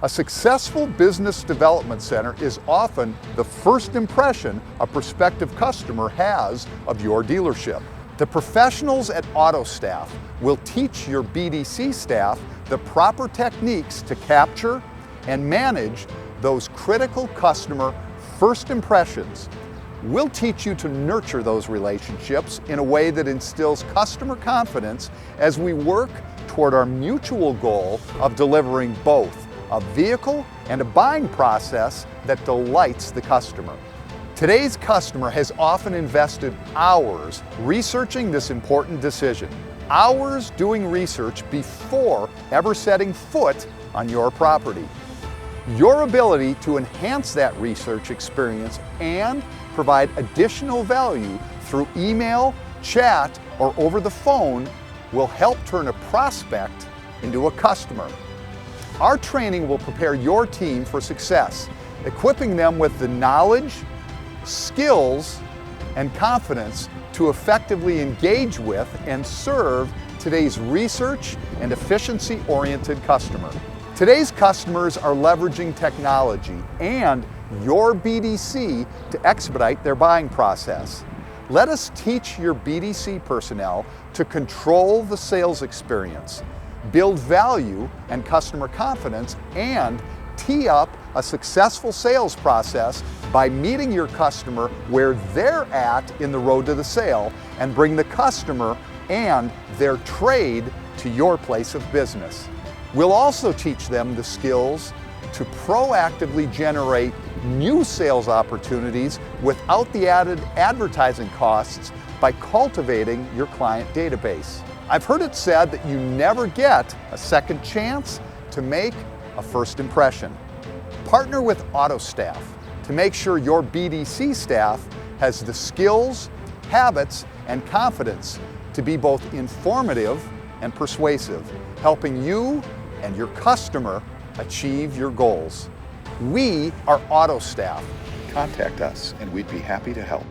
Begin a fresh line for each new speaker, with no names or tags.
A successful business development center is often the first impression a prospective customer has of your dealership. The professionals at AutoStaff will teach your BDC staff the proper techniques to capture and manage those critical customer first impressions. We'll teach you to nurture those relationships in a way that instills customer confidence as we work toward our mutual goal of delivering both a vehicle and a buying process that delights the customer. Today's customer has often invested hours researching this important decision, hours doing research before ever setting foot on your property. Your ability to enhance that research experience and provide additional value through email, chat, or over the phone will help turn a prospect into a customer. Our training will prepare your team for success, equipping them with the knowledge, skills, and confidence to effectively engage with and serve today's research and efficiency-oriented customer. Today's customers are leveraging technology and your BDC to expedite their buying process. Let us teach your BDC personnel to control the sales experience, build value and customer confidence, and tee up a successful sales process by meeting your customer where they're at in the road to the sale and bring the customer and their trade to your place of business. We'll also teach them the skills to proactively generate new sales opportunities without the added advertising costs by cultivating your client database. I've heard it said that you never get a second chance to make a first impression. Partner with AutoStaff to make sure your BDC staff has the skills, habits, and confidence to be both informative and persuasive, helping you and your customer achieve your goals. We are AutoStaff.
Contact us and we'd be happy to help.